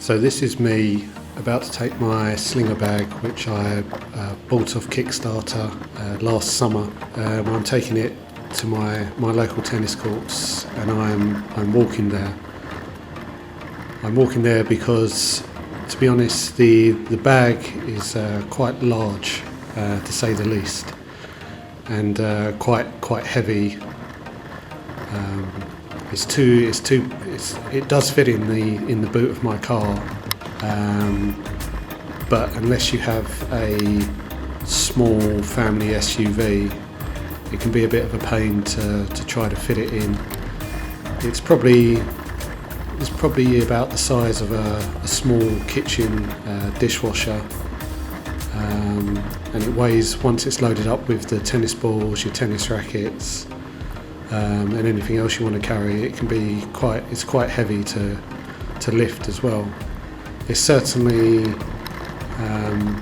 So this is me about to take my Slinger Bag, which I bought off Kickstarter last summer. I'm taking it to my local tennis courts, and I'm walking there. I'm walking there because, to be honest, the bag is quite large, to say the least, and quite heavy. It does fit in the boot of my car, but unless you have a small family SUV, it can be a bit of a pain to try to fit it in. It's probably about the size of a small kitchen dishwasher, and it weighs, once it's loaded up with the tennis balls, your tennis rackets, and anything else you want to carry, it's quite heavy to lift as well. It's certainly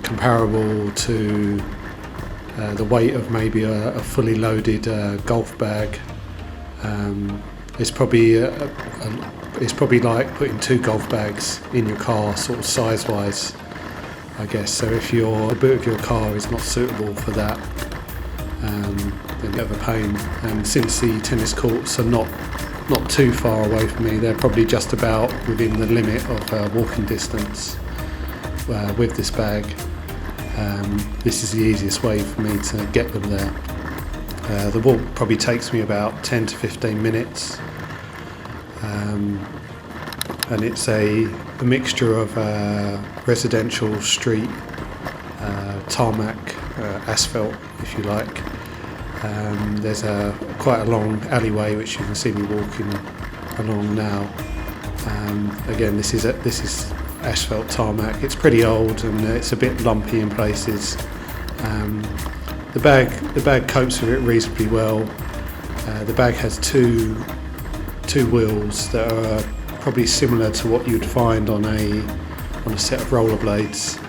comparable to the weight of maybe a fully loaded golf bag. It's probably like putting two golf bags in your car, sort of size-wise, I guess. So if the boot of your car is not suitable for that, then you have a pain. And since the tennis courts are not too far away from me, they're probably just about within the limit of walking distance with this bag. This is the easiest way for me to get them there. The walk probably takes me about 10 to 15 minutes, and it's a mixture of residential, street, tarmac, asphalt, if you like. There's quite a long alleyway which you can see me walking along now. Again, this is asphalt tarmac. It's pretty old and it's a bit lumpy in places. The bag copes with it reasonably well. The bag has two wheels that are probably similar to what you'd find on a set of rollerblades.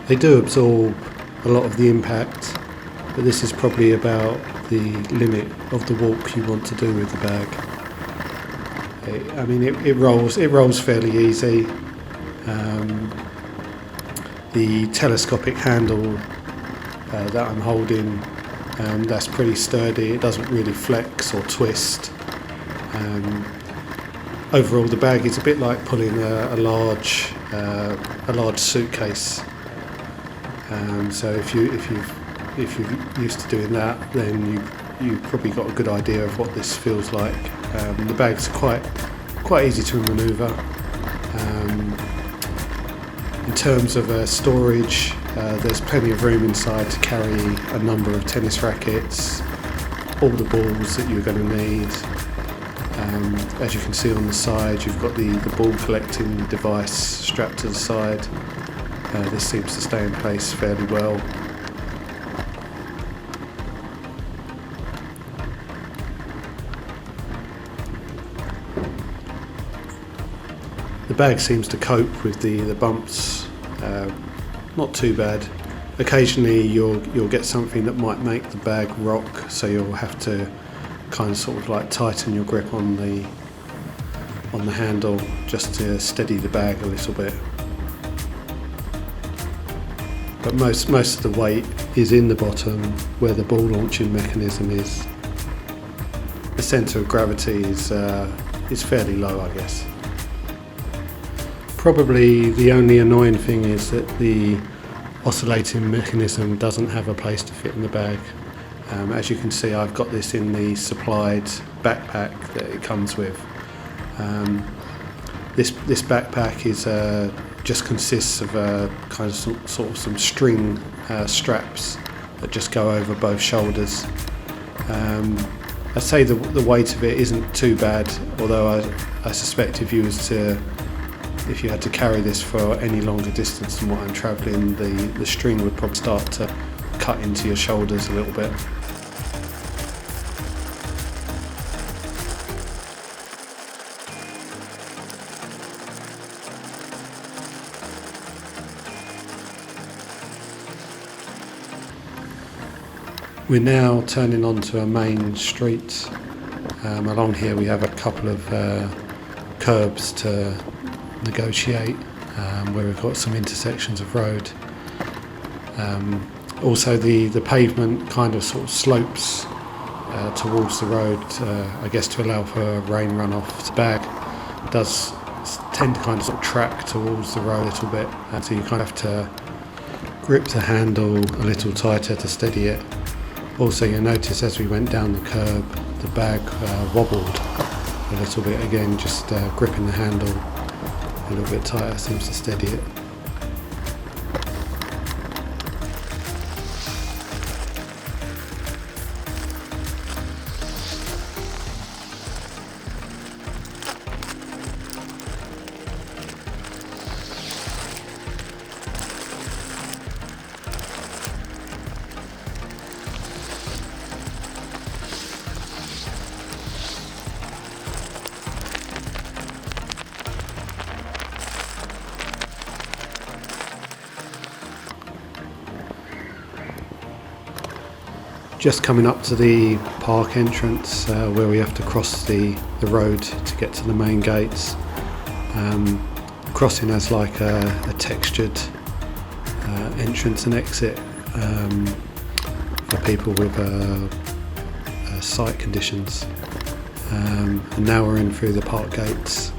They do absorb a lot of the impact, but this is probably about the limit of the walk you want to do with the bag. It rolls fairly easy. The telescopic handle that I'm holding, that's pretty sturdy. It doesn't really flex or twist. Overall, the bag is a bit like pulling a large suitcase. So if you're used to doing that, then you've probably got a good idea of what this feels like. The bag's quite easy to manoeuvre. In terms of storage, there's plenty of room inside to carry a number of tennis rackets, all the balls that you're going to need. As you can see on the side, you've got the ball collecting device strapped to the side. This seems to stay in place fairly well. The bag seems to cope with the bumps not too bad. Occasionally you'll get something that might make the bag rock, so you'll have to kind of sort of like tighten your grip on the handle just to steady the bag a little bit. But most of the weight is in the bottom where the ball launching mechanism is. The centre of gravity is fairly low, I guess. Probably the only annoying thing is that the oscillating mechanism doesn't have a place to fit in the bag. As you can see, I've got this in the supplied backpack that it comes with. This backpack is just consists of kind of sort of some string straps that just go over both shoulders. I'd say the weight of it isn't too bad, although I suspect if you had to carry this for any longer distance than what I'm travelling, the string would probably start to cut into your shoulders a little bit. We're now turning onto a main street. Along here we have a couple of curbs to negotiate. where we've got some intersections of road. Also the pavement kind of sort of slopes towards the road, I guess to allow for rain runoff. The bag does tend to kind of sort of track towards the road a little bit, and so you kind of have to grip the handle a little tighter to steady it. Also, you'll notice as we went down the curb, the bag wobbled a little bit again, just gripping the handle a little bit tighter seems to steady it. Just coming up to the park entrance where we have to cross the road to get to the main gates. Crossing has like a textured entrance and exit for people with sight conditions. And now we're in through the park gates.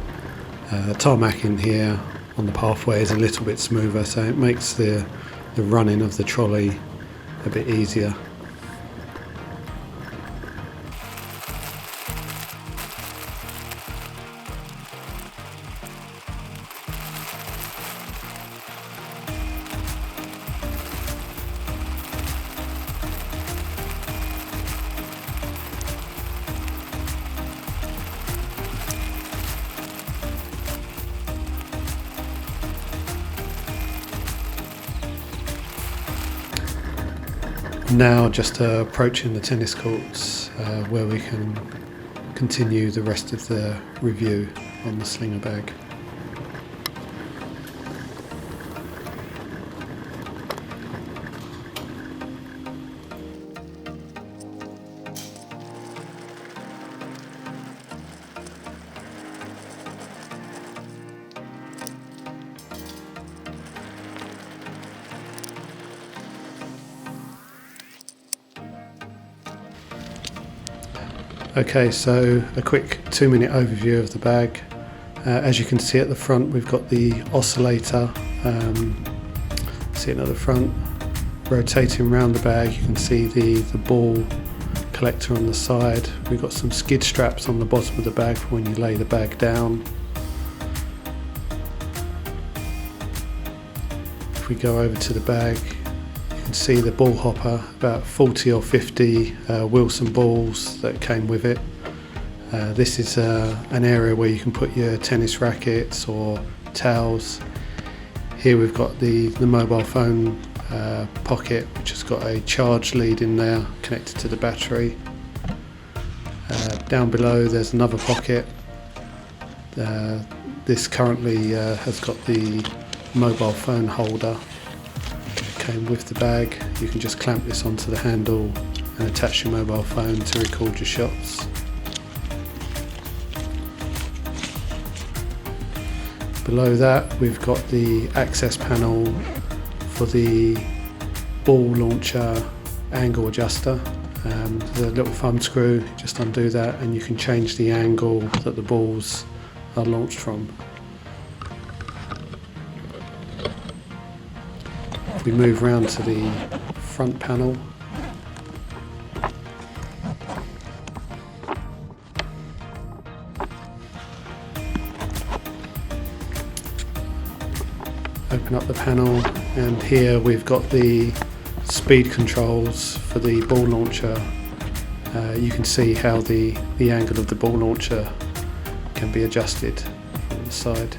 Tarmac in here on the pathway is a little bit smoother, so it makes the running of the trolley a bit easier. Now just approaching the tennis courts where we can continue the rest of the review on the Slinger Bag. Okay, so a quick 2-minute overview of the bag. As you can see at the front, we've got the oscillator sitting at the front. Rotating around the bag, you can see the ball collector on the side. We've got some skid straps on the bottom of the bag for when you lay the bag down. If we go over to the bag, you can see the ball hopper, about 40 or 50 Wilson balls that came with it. This is an area where you can put your tennis rackets or towels. Here we've got the mobile phone pocket, which has got a charge lead in there connected to the battery. Down below there's another pocket. This currently has got the mobile phone holder. Came with the bag. You can just clamp this onto the handle and attach your mobile phone to record your shots. Below that we've got the access panel for the ball launcher angle adjuster. There's a little thumb screw, just undo that and you can change the angle that the balls are launched from. We move round to the front panel. Open up the panel and here we've got the speed controls for the ball launcher. You can see how the angle of the ball launcher can be adjusted from the side.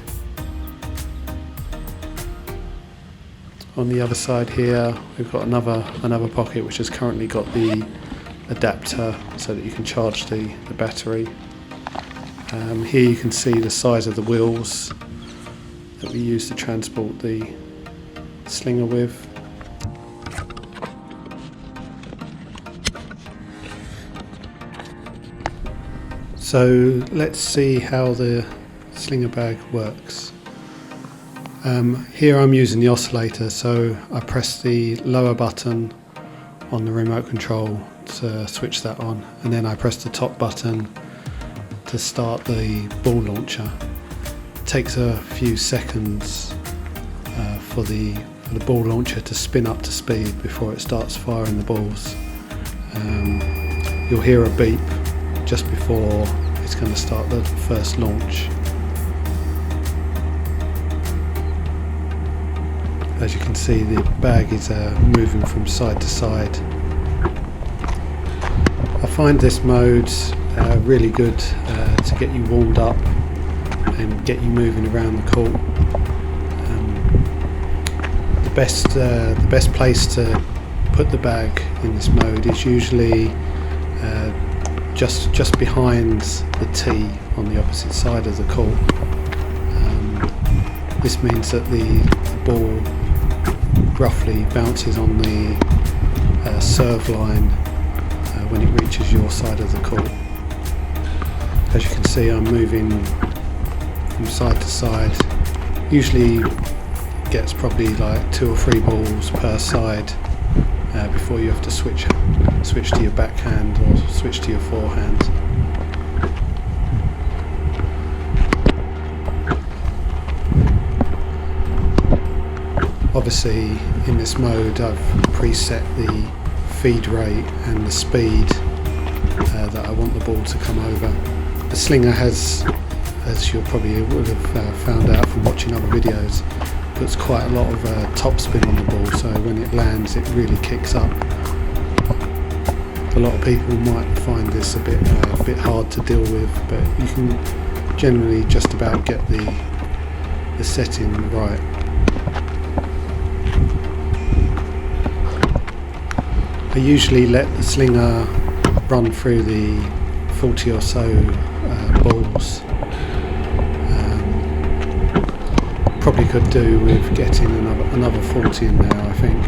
On the other side here we've got another pocket which has currently got the adapter so that you can charge the battery. Here you can see the size of the wheels that we use to transport the Slinger with. So let's see how the Slinger Bag works. Here I'm using the oscillator, so I press the lower button on the remote control to switch that on, and then I press the top button to start the ball launcher. It takes a few seconds for the ball launcher to spin up to speed before it starts firing the balls. You'll hear a beep just before it's going to start the first launch. As you can see, the bag is moving from side to side. I find this mode really good to get you warmed up and get you moving around the court. The best place to put the bag in this mode is usually just behind the tee on the opposite side of the court. This means that the ball roughly bounces on the serve line when it reaches your side of the court. As you can see, I'm moving from side to side. Usually gets probably like 2 or 3 balls per side before you have to switch to your backhand or switch to your forehand. Obviously in this mode I've preset the feed rate and the speed that I want the ball to come over. The Slinger has, as you probably would have found out from watching other videos, puts quite a lot of topspin on the ball, so when it lands it really kicks up. A lot of people might find this a bit hard to deal with, but you can generally just about get the setting right. I usually let the Slinger run through the 40 or so balls. Probably could do with getting another 40 in there, I think.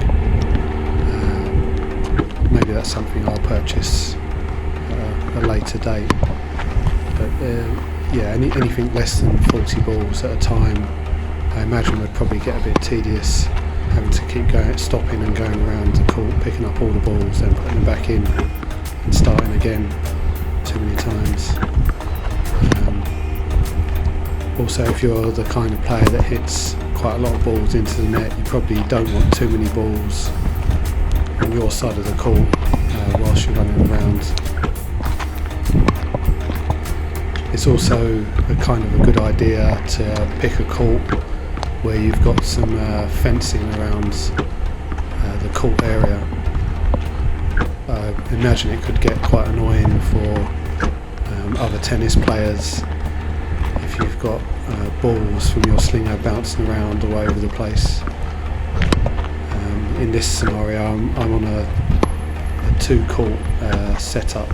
Maybe that's something I'll purchase at a later date. But yeah, anything less than 40 balls at a time, I imagine would probably get a bit tedious, having to keep stopping and going around the court, picking up all the balls, then putting them back in and starting again too many times. Also, if you're the kind of player that hits quite a lot of balls into the net, you probably don't want too many balls on your side of the court whilst you're running around. It's also a kind of a good idea to pick a court where you've got some fencing around the court area. I imagine it could get quite annoying for other tennis players if you've got balls from your Slinger bouncing around all over the place. In this scenario, I'm on a 2-court setup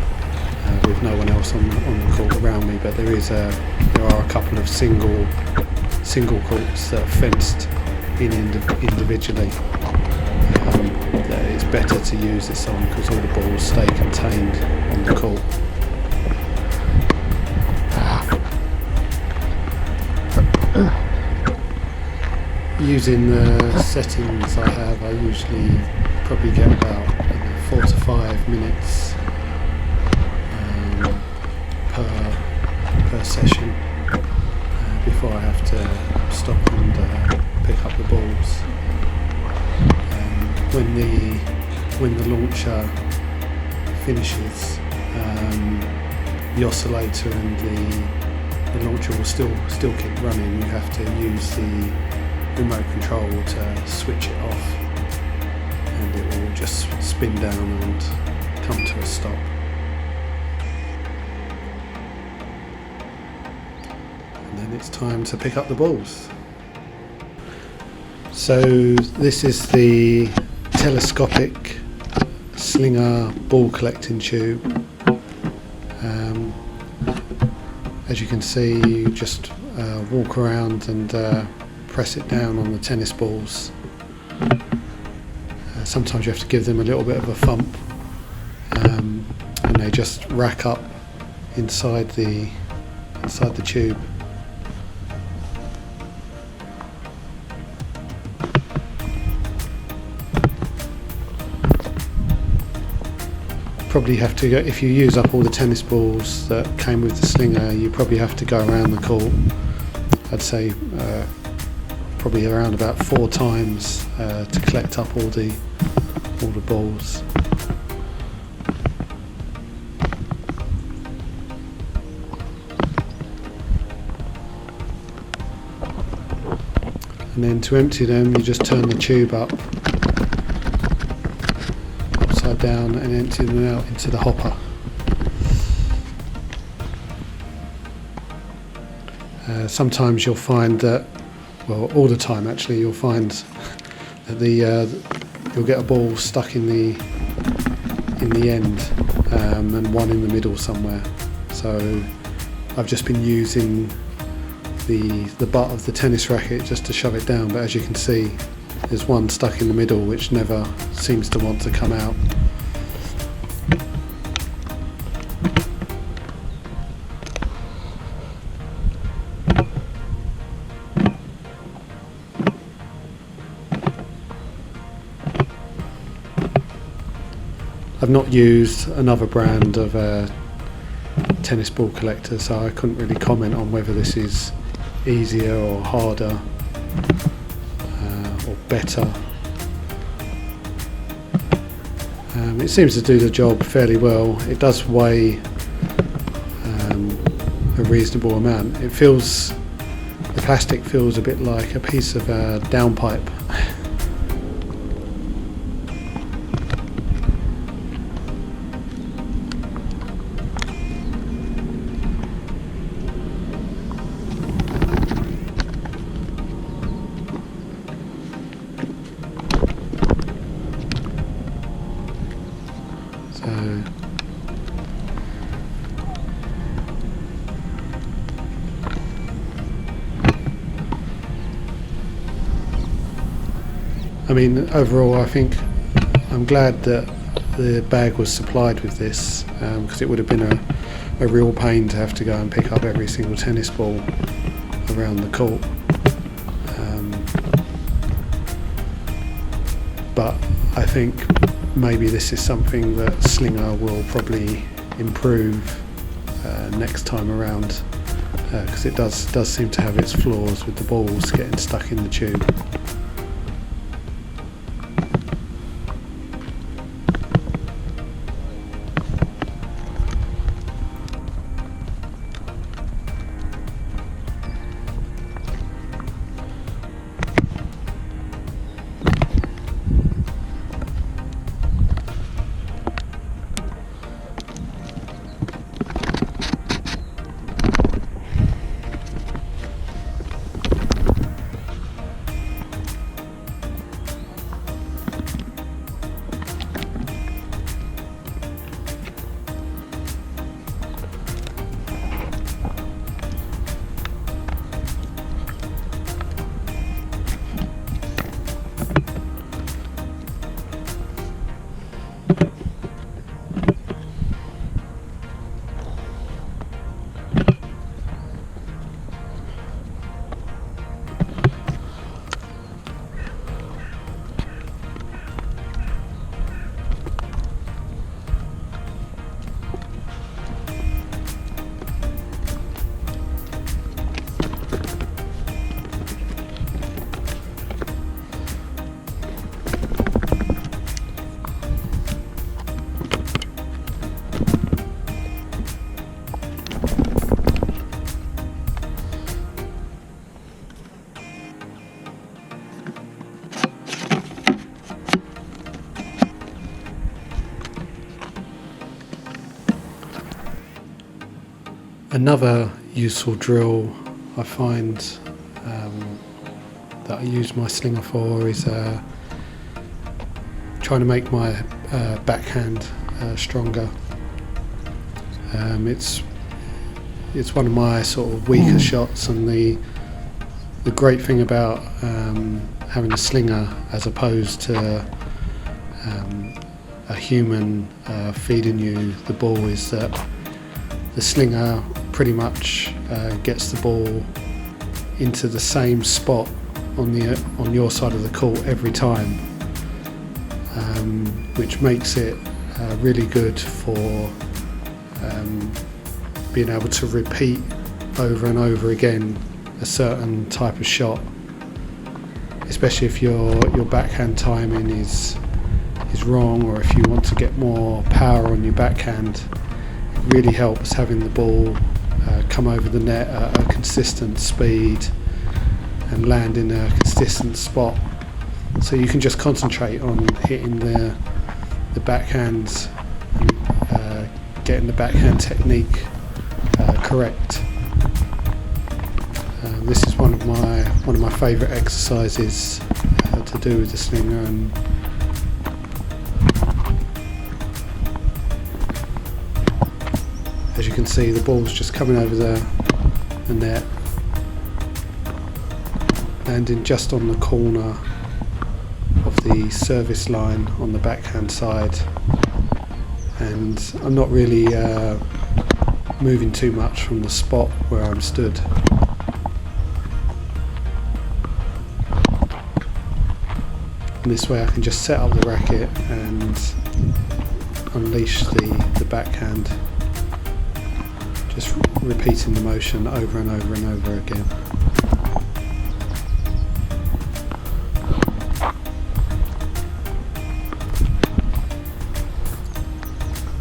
with no one else on the court around me, but there are a couple of single courts that are fenced in individually. It's better to use this on because all the balls stay contained on the court. Using the settings I have, I usually probably get about 4 to 5 minutes per session before I have to stop and pick up the balls. When the launcher finishes, the oscillator and the launcher will still keep running. You have to use the remote control to switch it off, and it will just spin down and come to a stop. And then it's time to pick up the balls. So this is the telescopic Slinger ball collecting tube. As you can see, you just walk around and press it down on the tennis balls. Sometimes you have to give them a little bit of a thump, and they just rack up inside the probably have to go, if you use up all the tennis balls that came with the Slinger, you probably have to go around the court, I'd say probably around about 4 times to collect up all the balls. And then to empty them, you just turn the tube upside down and empty them out into the hopper. Sometimes you'll find that, well, all the time actually, you'll find that you'll get a ball stuck in the end and one in the middle somewhere. So I've just been using the butt of the tennis racket just to shove it down, but as you can see, there's one stuck in the middle which never seems to want to come out. I've not used another brand of tennis ball collector, so I couldn't really comment on whether this is easier or harder or better. It seems to do the job fairly well. It does weigh a reasonable amount. The plastic feels a bit like a piece of downpipe. I mean, overall, I think I'm glad that the bag was supplied with this, because it would have been a real pain to have to go and pick up every single tennis ball around the court. But I think maybe this is something that Slinger will probably improve next time around, because it does seem to have its flaws with the balls getting stuck in the tube. Another useful drill I find that I use my Slinger for is trying to make my backhand stronger. It's one of my sort of weaker shots, and the great thing about having a Slinger as opposed to a human feeding you the ball is that the Slinger pretty much gets the ball into the same spot on your side of the court every time, which makes it really good for being able to repeat over and over again a certain type of shot, especially if your backhand timing is wrong, or if you want to get more power on your backhand. It really helps having the ball come over the net at a consistent speed and land in a consistent spot, so you can just concentrate on hitting the backhands and getting the backhand technique correct. This is one of my favourite exercises to do with the slinger, and as you can see, the ball's just coming over the net, landing just on the corner of the service line on the backhand side, and I'm not really moving too much from the spot where I'm stood. And this way I can just set up the racket and unleash the backhand, just repeating the motion over and over and over again.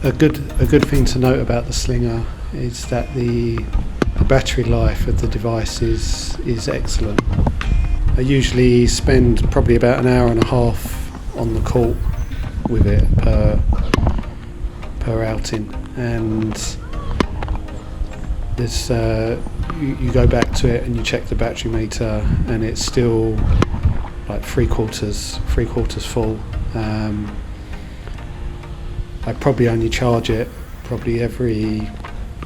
A good thing to note about the Slinger is that the battery life of the device is excellent. I usually spend probably about an hour and a half on the court with it per outing, and there's you go back to it and you check the battery meter, and it's still like three quarters full. I probably only charge it probably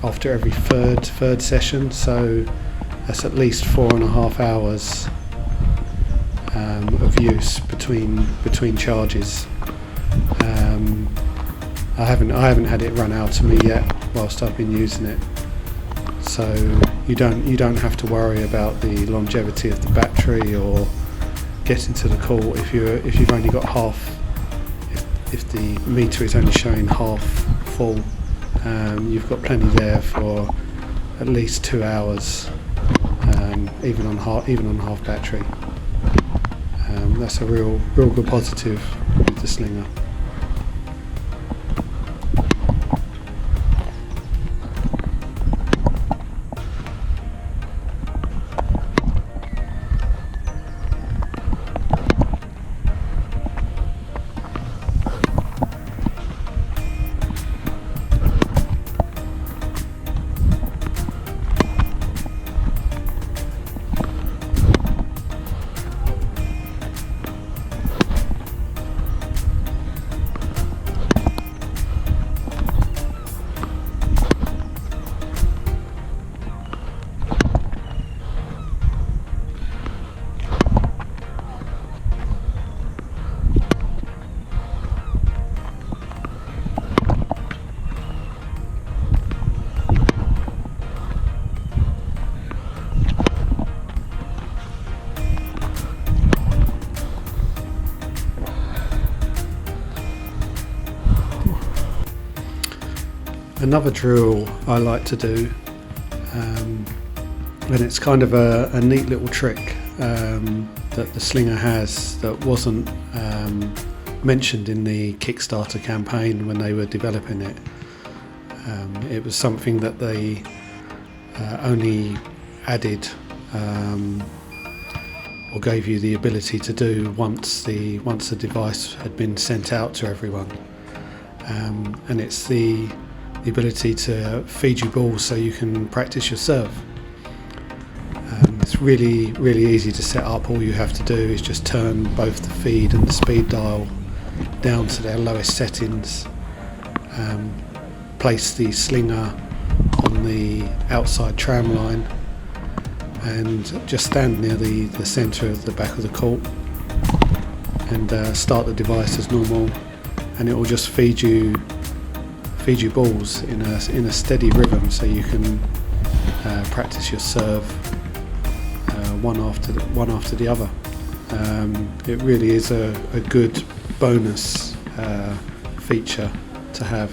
after every third session, so that's at least 4.5 hours of use between charges. I haven't had it run out to me yet whilst I've been using it, so you don't have to worry about the longevity of the battery or getting to the court if you've only got half. If the meter is only showing half full, you've got plenty there for at least 2 hours, even on half battery. That's a real good positive with the Slinger. Another drill I like to do, and it's kind of a neat little trick that the Slinger has that wasn't mentioned in the Kickstarter campaign when they were developing it. It was something that they only added or gave you the ability to do once the device had been sent out to everyone, and it's the ability to feed you balls so you can practice your serve. It's really easy to set up. All you have to do is just turn both the feed and the speed dial down to their lowest settings, place the Slinger on the outside tram line, and just stand near the centre of the back of the court and start the device as normal, and it will just feed you balls in a steady rhythm, so you can practice your serve one after the other. It really is a good bonus feature to have,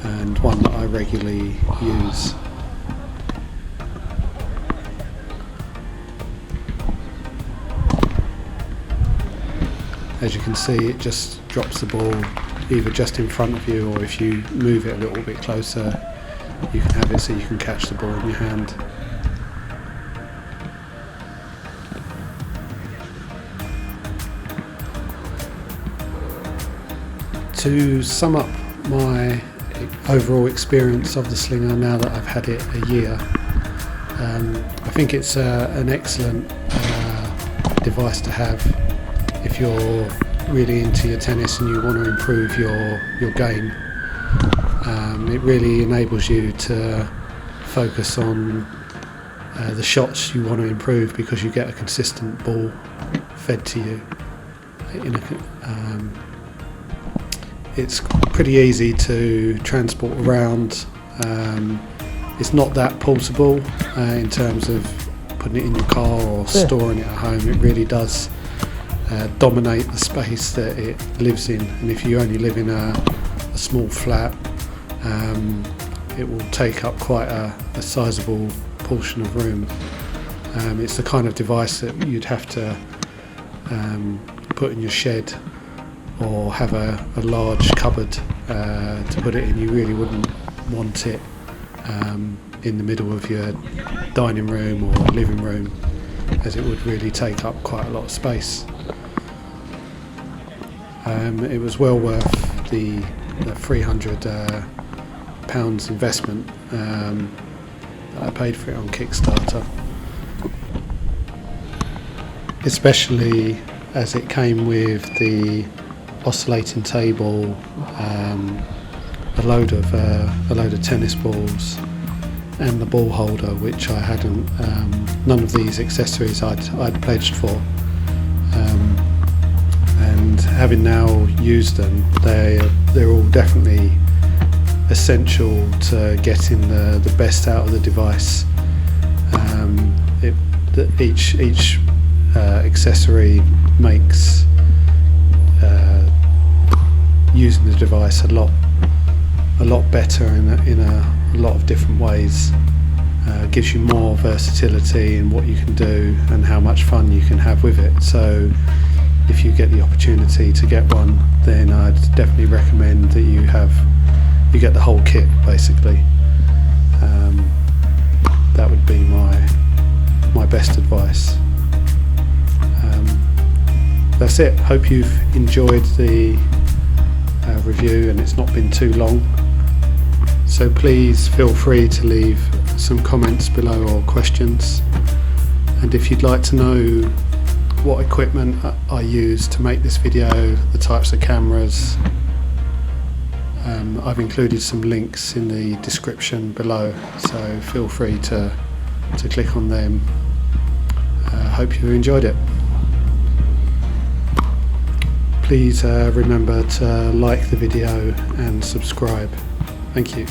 and one that I regularly use. As you can see, it just drops the ball either just in front of you, or if you move it a little bit closer, you can have it so you can catch the ball in your hand. To sum up my overall experience of the Slinger now that I've had it a year, I think it's an excellent device to have if you're really into your tennis and you want to improve your game. It really enables you to focus on the shots you want to improve, because you get a consistent ball fed to you. It's pretty easy to transport around. It's not that portable in terms of putting it in your car or storing it at home. It really does dominate the space that it lives in, and if you only live in a small flat, it will take up quite a sizable portion of room. It's the kind of device that you'd have to put in your shed, or have a large cupboard to put it in. You really wouldn't want it in the middle of your dining room or living room, as it would really take up quite a lot of space. It was well worth the £300 investment that I paid for it on Kickstarter, especially as it came with the oscillating table, a load of tennis balls, and the ball holder, which I hadn't. None of these accessories I'd pledged for. And having now used them, they're all definitely essential to getting the best out of the device. Each accessory makes using the device a lot better in a lot of different ways. Gives you more versatility in what you can do and how much fun you can have with it. So if you get the opportunity to get one, then I'd definitely recommend that you get the whole kit, basically. That would be my best advice. That's it. Hope you've enjoyed the review and it's not been too long. So please feel free to leave some comments below or questions. And if you'd like to know what equipment I use to make this video, the types of cameras, I've included some links in the description below, so feel free to click on them. Hope you enjoyed it. Please remember to like the video and subscribe. Thank you.